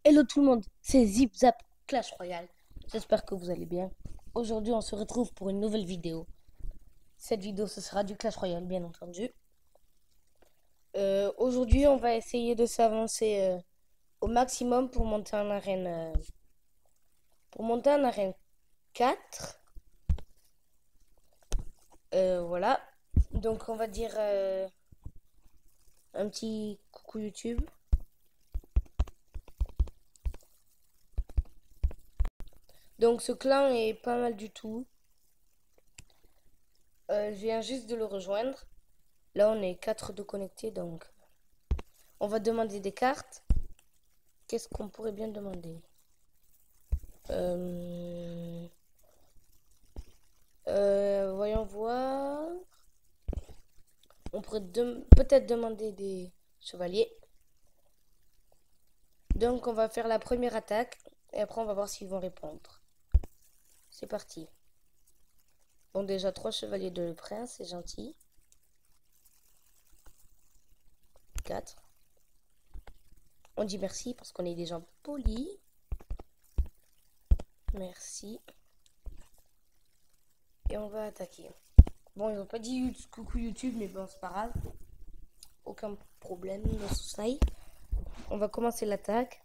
Hello tout le monde, c'est Zip Zap Clash Royale. J'espère que vous allez bien. Aujourd'hui, on se retrouve pour une nouvelle vidéo. Cette vidéo, ce sera du Clash Royale, bien entendu. Aujourd'hui, on va essayer de s'avancer au maximum pour monter en arène 4. Voilà. Donc, on va dire un petit coucou YouTube. Donc, ce clan est pas mal du tout. Je viens juste de le rejoindre. Là, on est 4 de connectés, donc on va demander des cartes. Qu'est-ce qu'on pourrait bien demander? Voyons voir. On pourrait peut-être demander des chevaliers. Donc, on va faire la première attaque. Et après, on va voir s'ils vont répondre. C'est parti. Bon, déjà, 3 chevaliers de le prince, c'est gentil. 4. On dit merci parce qu'on est des gens polis. Merci. Et on va attaquer. Bon, ils n'ont pas dit coucou YouTube, mais bon, c'est pas grave. Aucun problème, no souci. On va commencer l'attaque.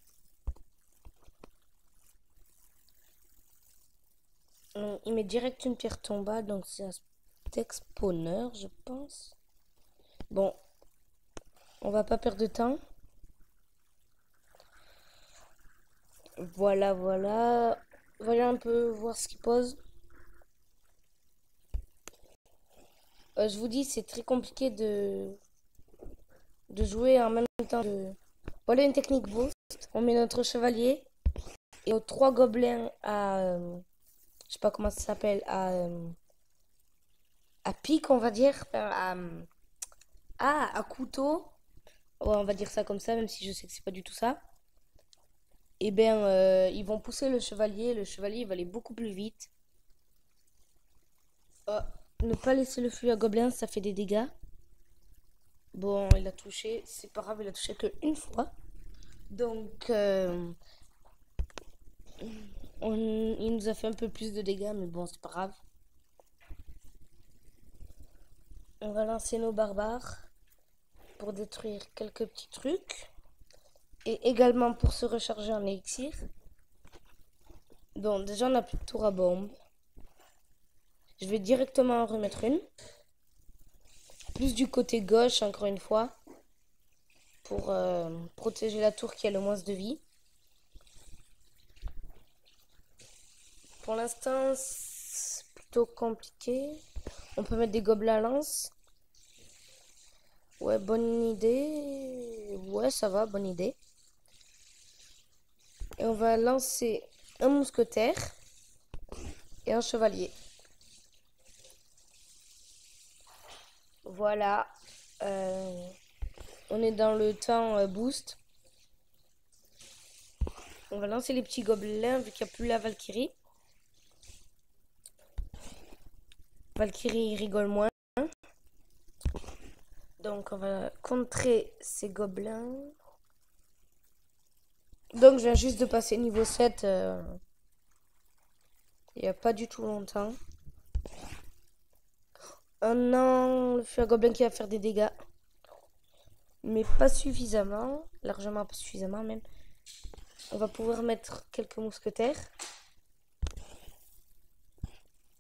Il met direct une pierre tombale, donc c'est un spawner, je pense. Bon, on va pas perdre de temps. Voilà, voilà. Voyons un peu voir ce qu'il pose. Je vous dis, c'est très compliqué de jouer en même temps. Voilà une technique boost. On met notre chevalier et aux 3 gobelins je sais pas comment ça s'appelle, à pique, on va dire. À couteau. Ouais, on va dire ça comme ça, même si je sais que c'est pas du tout ça. Et bien, ils vont pousser le chevalier. Le chevalier, il va aller beaucoup plus vite. Ne pas laisser le flux à gobelin, ça fait des dégâts. Bon, il a touché. C'est pas grave, il a touché qu'une fois. Donc, il nous a fait un peu plus de dégâts, mais bon, c'est pas grave. On va lancer nos barbares pour détruire quelques petits trucs. Et également pour se recharger en élixir. Donc, déjà, on n'a plus de tour à bombe. Je vais directement en remettre une. Plus du côté gauche, encore une fois. Pour protéger la tour qui a le moins de vie. Pour l'instant, c'est plutôt compliqué. On peut mettre des gobelins à lance. Ouais, bonne idée. Ouais, ça va, bonne idée. Et on va lancer un mousquetaire et un chevalier. Voilà. On est dans le temps boost. On va lancer les petits gobelins vu qu'il n'y a plus la Valkyrie. Valkyrie rigole moins. Donc on va contrer ces gobelins. Donc je viens juste de passer niveau 7. Il n'y a pas du tout longtemps. Oh non, le feu à gobelin qui va faire des dégâts. Mais pas suffisamment. Largement pas suffisamment même. On va pouvoir mettre quelques mousquetaires.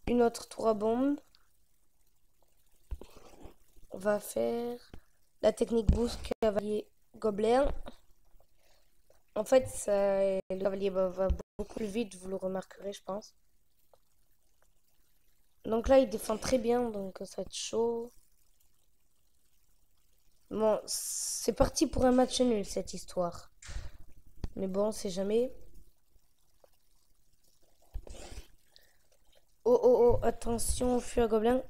Une autre tour à bombe. On va faire la technique boost cavalier gobelin. En fait, le cavalier va beaucoup plus vite, vous le remarquerez, je pense. Donc là, il défend très bien, donc ça va être chaud. Bon, c'est parti pour un match nul, cette histoire. Mais bon, c'est jamais. Oh, oh, oh, attention au feu à gobelin.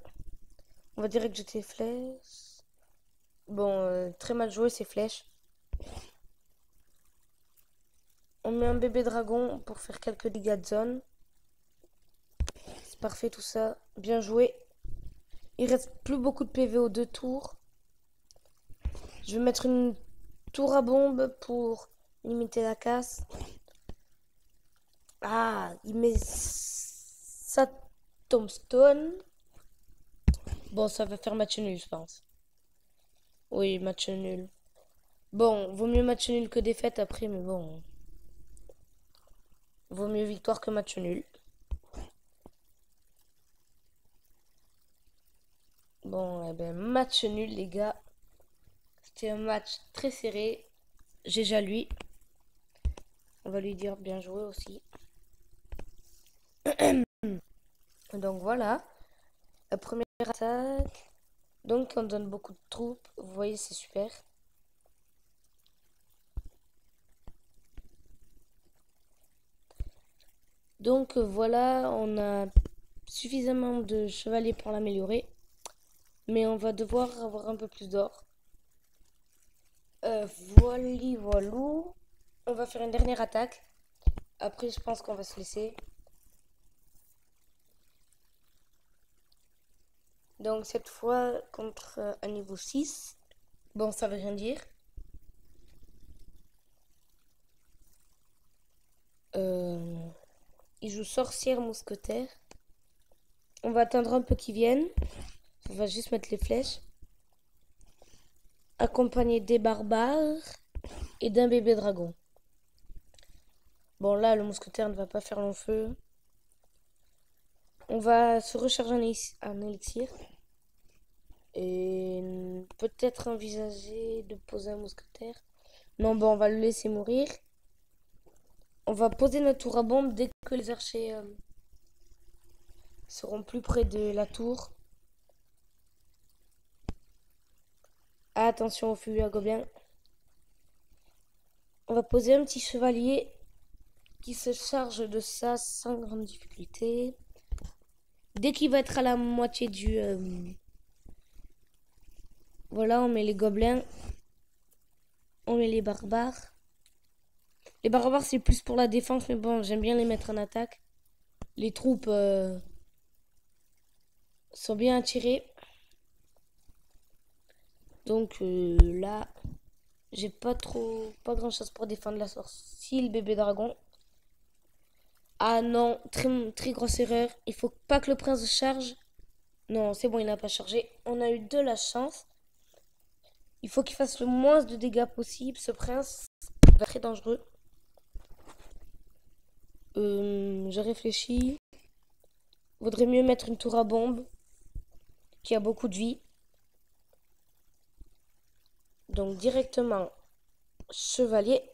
On va direct jeter les flèches. Bon, très mal joué ces flèches. On met un bébé dragon pour faire quelques dégâts de zone. C'est parfait tout ça. Bien joué. Il reste plus beaucoup de PV aux 2 tours. Je vais mettre une tour à bombe pour limiter la casse. Ah, il met sa tombstone. Bon, ça va faire match nul, je pense. Oui, match nul. Bon, vaut mieux match nul que défaite après, mais bon. Vaut mieux victoire que match nul. Bon, eh ben, match nul, les gars. C'était un match très serré. GG à lui. On va lui dire bien joué aussi. Donc voilà. La première attaque. Donc on donne beaucoup de troupes. Vous voyez, c'est super. Donc voilà, on a suffisamment de chevaliers pour l'améliorer. Mais on va devoir avoir un peu plus d'or. Voilou. On va faire une dernière attaque. Après, je pense qu'on va se laisser. Donc cette fois contre un niveau 6. Bon, ça veut rien dire. Il joue sorcière mousquetaire. On va attendre un peu qu'ils viennent. On va juste mettre les flèches. Accompagné des barbares et d'un bébé dragon. Bon, là, le mousquetaire ne va pas faire long feu. On va se recharger un élixir. Et peut-être envisager de poser un mousquetaire. Non, bon, on va le laisser mourir. On va poser notre tour à bombe dès que les archers seront plus près de la tour. Attention au fût à gobelins. On va poser un petit chevalier qui se charge de ça sans grande difficulté. Dès qu'il va être à la moitié du... Voilà, on met les gobelins. On met les barbares. Les barbares, c'est plus pour la défense, mais bon, j'aime bien les mettre en attaque. Les troupes sont bien attirées. Donc là, j'ai pas grand chose pour défendre la sorcière, le bébé dragon. Ah non, très grosse erreur. Il faut pas que le prince charge. Non, c'est bon, il n'a pas chargé. On a eu de la chance. Il faut qu'il fasse le moins de dégâts possible. Ce prince va être très dangereux. Je réfléchis. Vaudrait mieux mettre une tour à bombe qui a beaucoup de vie. Donc directement chevalier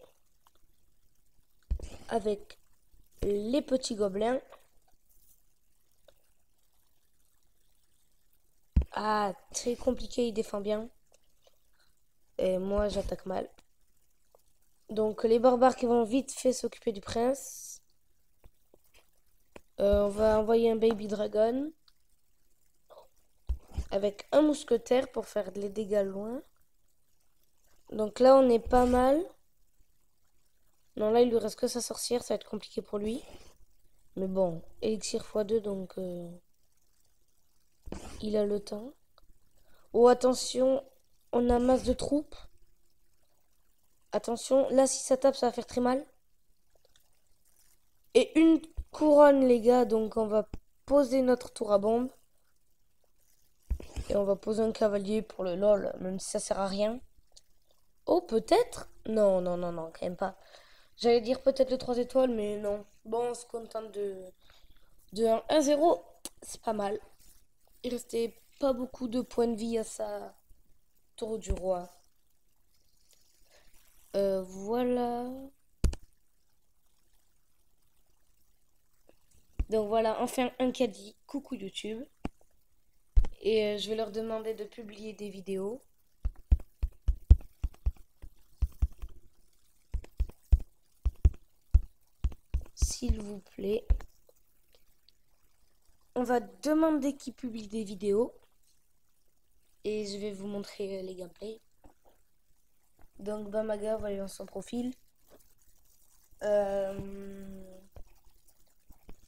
avec les petits gobelins. Ah, très compliqué, il défend bien. Et moi, j'attaque mal. Donc les barbares qui vont vite fait s'occuper du prince. On va envoyer un baby dragon avec un mousquetaire pour faire les dégâts loin. Donc là, on est pas mal. Non, là, il lui reste que sa sorcière, ça va être compliqué pour lui. Mais bon, élixir x2, donc il a le temps. Oh, attention, on a masse de troupes. Attention, là, si ça tape, ça va faire très mal. Et une couronne, les gars, donc on va poser notre tour à bombe. Et on va poser un cavalier pour le lol, même si ça sert à rien. Oh, peut-être? Non, non, non, non, quand même pas. J'allais dire peut-être le 3 étoiles, mais non. Bon, on se contente de 1-0. C'est pas mal. Il restait pas beaucoup de points de vie à sa tour du roi. Voilà. Donc voilà, enfin un caddie. Coucou YouTube. Et je vais leur demander de publier des vidéos. S'il vous plaît. On va demander qu'ils publient des vidéos. Et je vais vous montrer les gameplays. Donc Bamaga, voyons son profil.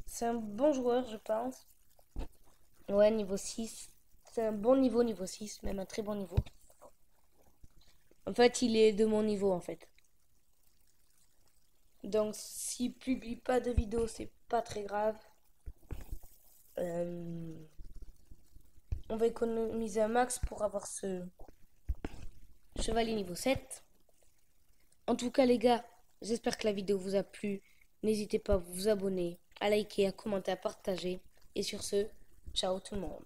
C'est un bon joueur, je pense. Ouais, niveau 6. C'est un bon niveau 6, même un très bon niveau. En fait, il est de mon niveau, en fait. Donc, s'il publie pas de vidéo, c'est pas très grave. On va économiser un max pour avoir ce chevalier niveau 7. En tout cas, les gars, j'espère que la vidéo vous a plu. N'hésitez pas à vous abonner, à liker, à commenter, à partager. Et sur ce, ciao tout le monde.